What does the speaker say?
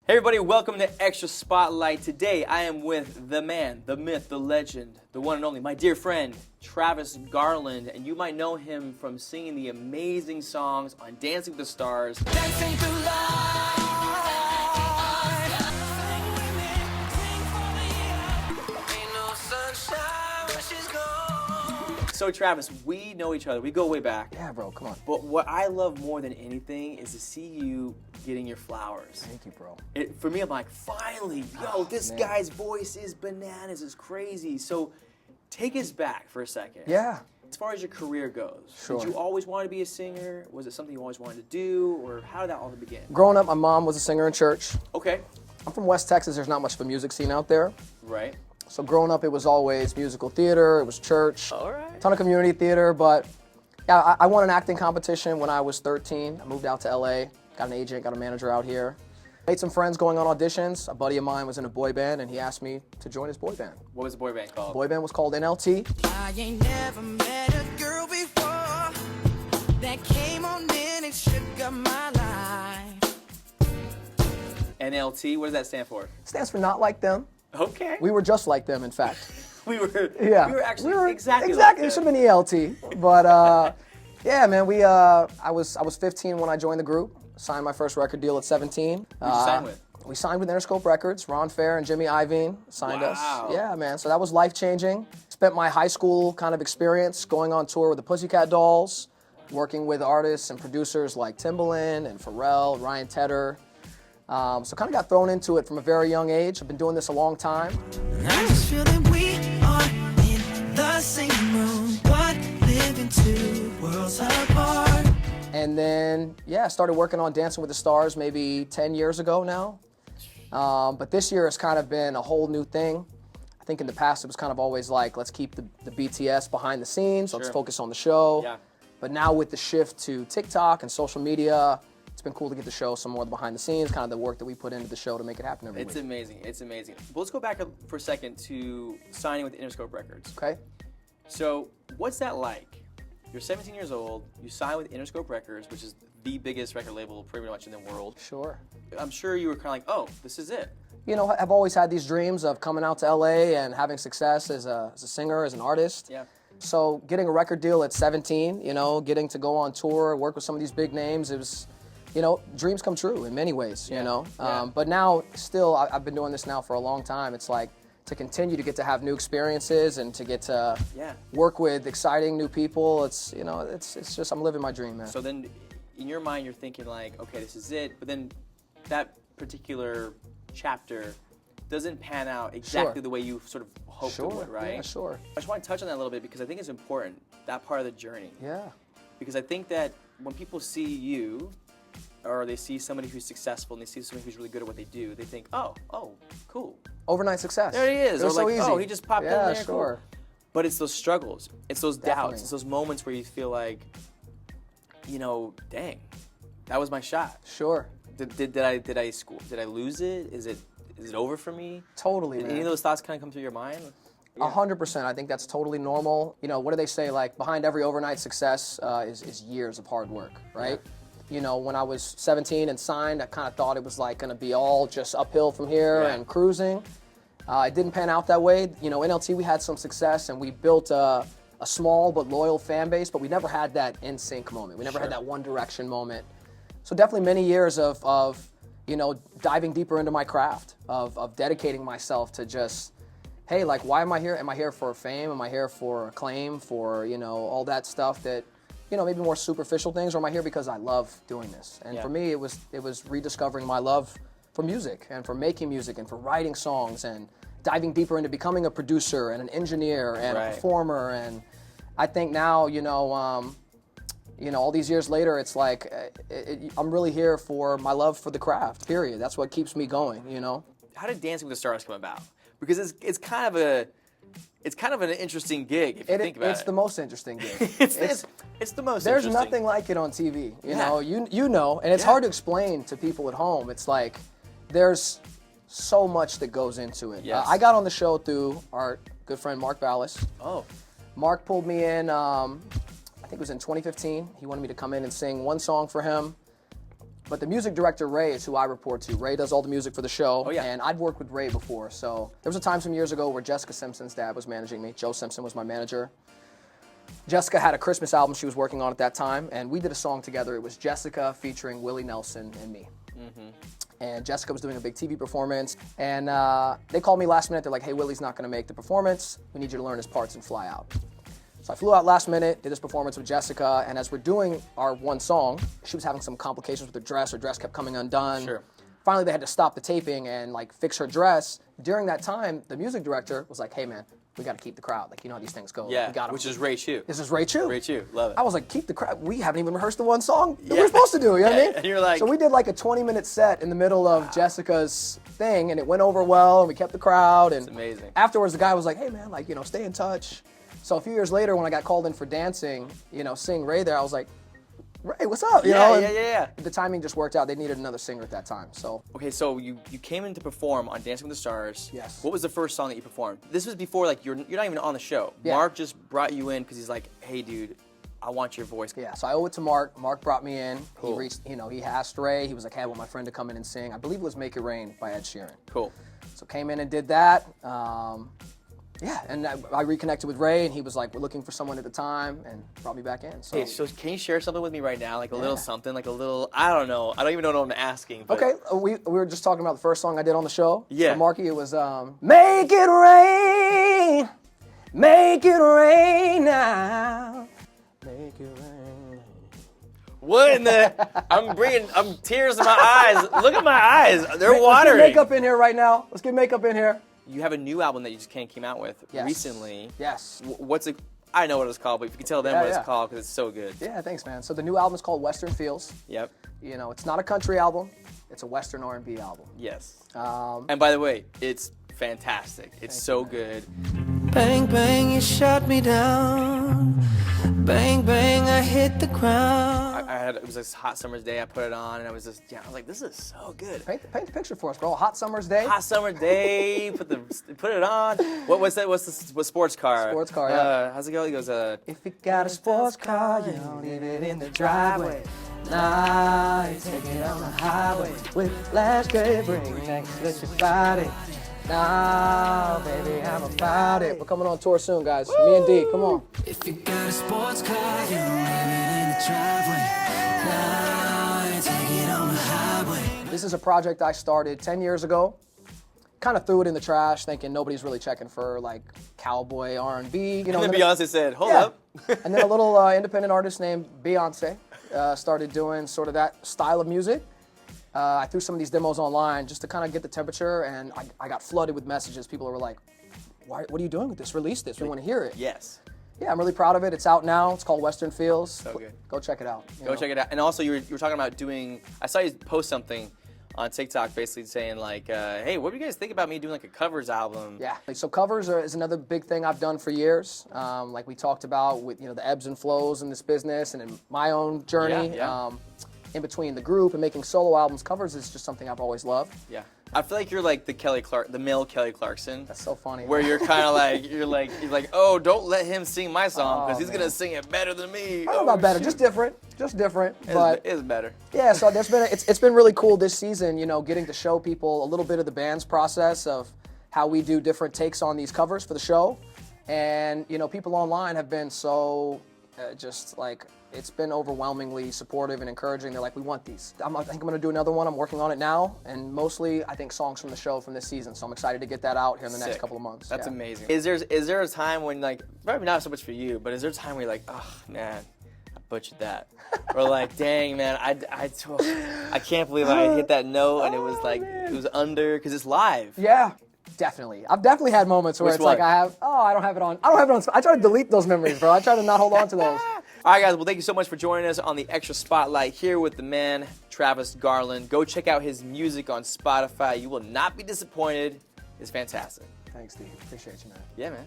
Hey everybody, welcome to Extra Spotlight. Today I am with the man, the myth, the legend, the one and only, my dear friend, Travis Garland. And you might know him from singing the amazing songs on Dancing with the Stars. Dancing through life. Ain't no sunshine when she's gone. So Travis, we know each other. We go way back. Yeah, bro, come on. But what I love more than anything is to see you getting your flowers. Thank you, bro. For me, I'm like, finally, this guy's voice is bananas, it's crazy. So take us back for a second. Yeah. As far as your career goes, Sure. Did you always want to be a singer? Was it something you always wanted to do? Or how did that all begin? Growing up, my mom was a singer in church. Okay. I'm from West Texas. There's not much of a music scene out there. Right. So growing up, it was always musical theater, it was church, All right. ton of community theater. But yeah, I won an acting competition when I was 13. I moved out to LA, got an agent, got a manager out here. Made some friends going on auditions. A buddy of mine was in a boy band, and he asked me to join his boy band. What was the boy band called? The boy band was called NLT. I ain't never met a girl before that came on in and shook up my life. NLT, what does that stand for? Stands for Not Like Them. Okay. We were just like them, in fact. We were actually exactly like them. It should have been ELT, but yeah, man. I was 15 when I joined the group. Signed my first record deal at 17. Who'd you sign with? We signed with Interscope Records. Ron Fair and Jimmy Iovine signed us. Yeah, man. So that was life changing. Spent my high school kind of experience going on tour with the Pussycat Dolls, working with artists and producers like Timbaland and Pharrell, Ryan Tedder. So kind of got thrown into it from a very young age. I've been doing this a long time. I just feel that we are in the same room, but living two worlds apart. And then, yeah, started working on Dancing with the Stars maybe 10 years ago now. But this year has kind of been a whole new thing. I think in the past it was kind of always like, let's keep the BTS behind the scenes, let's focus on the show. Yeah. But now with the shift to TikTok and social media, it's been cool to get to show some more of the behind the scenes, kind of the work that we put into the show to make it happen every week. It's amazing. It's amazing. But let's go back for a second to signing with Interscope Records. Okay. So what's that like? You're 17 years old, you sign with Interscope Records, which is the biggest record label pretty much in the world. Sure. I'm sure you were kind of like, oh, this is it. You know, I've always had these dreams of coming out to LA and having success as a singer, as an artist. Yeah. So getting a record deal at 17, you know, getting to go on tour, work with some of these big names, it was, you know, dreams come true in many ways, you know. But now, still, I've been doing this now for a long time. It's like to continue to get to have new experiences and to get to work with exciting new people. It's, you know, it's just, I'm living my dream, man. So then, in your mind, you're thinking like, okay, this is it. But then that particular chapter doesn't pan out exactly the way you sort of hoped it would, right? Yeah, sure. I just want to touch on that a little bit because I think it's important, that part of the journey. Yeah. Because I think that when people see you, or they see somebody who's successful and they see somebody who's really good at what they do, they think, oh, cool. Overnight success. There he is. It was or so like, easy. oh, he just popped in there. Sure. Cool. But it's those struggles. It's those Definitely. doubts. It's those moments where you feel like, you know, dang, that was my shot. Sure. Did I lose it? Is it over for me? Totally, Did man. any of those thoughts kind of come through your mind? 100%. I think that's totally normal. You know, what do they say? Like, behind every overnight success is years of hard work, right? Yeah. You know, when I was 17 and signed, I kind of thought it was like going to be all just uphill from here and cruising. It didn't pan out that way. You know, NLT, we had some success and we built a small but loyal fan base, but we never had that in sync moment. We never had that One Direction moment. So definitely many years of you know, diving deeper into my craft, of dedicating myself to just, hey, like, why am I here? Am I here for fame? Am I here for acclaim? For, you know, all that stuff that, you know, maybe more superficial things, or am I here because I love doing this? And for me, it was rediscovering my love for music and for making music and for writing songs and diving deeper into becoming a producer and an engineer and a performer. And I think now, you know, all these years later, it's like I'm really here for my love for the craft. Period. That's what keeps me going. You know. How did Dancing with the Stars come about? Because it's kind of an interesting gig if you think about it. It's the most interesting gig. it's the most. There's interesting. nothing like it on TV. You know, you know, and it's hard to explain to people at home. It's like there's so much that goes into it. Yes. I got on the show through our good friend Mark Ballas. Oh. Mark pulled me in. I think it was in 2015. He wanted me to come in and sing one song for him. But the music director, Ray, is who I report to. Ray does all the music for the show. Oh, yeah. And I'd worked with Ray before. So there was a time some years ago where Jessica Simpson's dad was managing me. Joe Simpson was my manager. Jessica had a Christmas album she was working on at that time, and we did a song together. It was Jessica featuring Willie Nelson and me. And Jessica was doing a big TV performance, and they called me last minute. They're like, hey, Willie's not gonna make the performance. We need you to learn his parts and fly out. So I flew out last minute, did this performance with Jessica, and as we're doing our one song, she was having some complications with her dress kept coming undone. Sure. Finally, they had to stop the taping and like fix her dress. During that time, the music director was like, hey man, we gotta keep the crowd. Like, you know how these things go. Yeah, we gotta, which is Ray Chu. This is Ray Chu. Ray Chu, love it. I was like, keep the crowd. We haven't even rehearsed the one song that we're supposed to do, you know what I mean? And you're like... So we did like a 20-minute set in the middle of Jessica's thing, and it went over well, and we kept the crowd. And It's amazing. afterwards, the guy was like, hey man, like, you know, stay in touch. So a few years later, when I got called in for dancing, you know, seeing Ray there, I was like, Ray, what's up? You know? Yeah. The timing just worked out. They needed another singer at that time, so. Okay, so you came in to perform on Dancing with the Stars. Yes. What was the first song that you performed? This was before, like, you're not even on the show. Yeah. Mark just brought you in because he's like, hey, dude, I want your voice. Yeah, so I owe it to Mark. Mark brought me in. Cool. He reached, you know, he asked Ray. He was like, hey, I want my friend to come in and sing. I believe it was Make It Rain by Ed Sheeran. Cool. So came in and did that. Yeah, and I reconnected with Ray, and he was like, we're looking for someone at the time, and brought me back in. So. Hey, so can you share something with me right now? Like a little something, like a little, I don't know. I don't even know what I'm asking. But... Okay, we were just talking about the first song I did on the show. Yeah. For Marky, it was Make It Rain, Make It Rain now, Make It Rain. What in the, I'm tears in my eyes. Look at my eyes. They're Let's watering. get makeup in here right now. Let's get makeup in here. You have a new album that you just came out with recently. Yes. What's it? I know what it's called, but if you can tell them what it's called, because it's so good. Yeah, thanks, man. So the new album is called Western Feels. Yep. You know, it's not a country album. It's a Western R&B album. Yes. And by the way, it's fantastic. It's so good. Bang, bang, you shot me down. Bang, bang, I hit the ground. It was this hot summer's day. I put it on, and I was like, this is so good. Paint the picture for us, bro. Hot summer's day. Hot summer day. Put it on. What sports car? Sports car. Yeah. How's it go? He goes. If you got a sports car, you don't leave it in the driveway. Nah, you take it on the highway with flash gray bring next let your body. Nah, baby, I'm about it. We're coming on tour soon, guys. Me and D, come on. If you got a sports car, you don't leave it in the driveway. Nah, you take it on the highway. This is a project I started 10 years ago. Kind of threw it in the trash, thinking nobody's really checking for like cowboy R&B. You know, And then Beyonce said, "Hold yeah. up." And then a little independent artist named Beyonce started doing sort of that style of music. I threw some of these demos online just to kind of get the temperature, and I got flooded with messages. People were like, what are you doing with this? Release this. We want to hear it. Yes. Yeah, I'm really proud of it. It's out now. It's called Western Feels. So good. Go check it out. Go check it out. And also, you were talking about doing. I saw you post something on TikTok, basically saying like, "Hey, what do you guys think about me doing like a covers album?" Yeah. So covers is another big thing I've done for years. Like we talked about with the ebbs and flows in this business and in my own journey. Yeah. In between the group and making solo albums, covers is just something I've always loved. Yeah. I feel like you're like the male Kelly Clarkson. That's so funny. Where you're kind of like, you're like, oh, don't let him sing my song because he's man. gonna sing it better than me. I don't know about better, just different, but it's better. yeah. So it's been really cool this season, getting to show people a little bit of the band's process of how we do different takes on these covers for the show, and people online have been so just like. It's been overwhelmingly supportive and encouraging. They're like, we want these. I think I'm going to do another one. I'm working on it now. And mostly, I think, songs from the show from this season. So I'm excited to get that out here in the next couple of months. That's yeah. amazing. Is there a time when, like, probably not so much for you, but is there a time where you're like, oh, man, I butchered that? Or like, dang, man, I can't believe I hit that note and it was like, it was under, because it's live. Yeah. Definitely. I've definitely had moments where Which it's one? like I don't have it on. I try to delete those memories, bro. I try to not hold on to those. All right, guys. Well, thank you so much for joining us on the Extra Spotlight here with the man, Travis Garland. Go check out his music on Spotify. You will not be disappointed. It's fantastic. Thanks, Steve. Appreciate you, man. Yeah, man.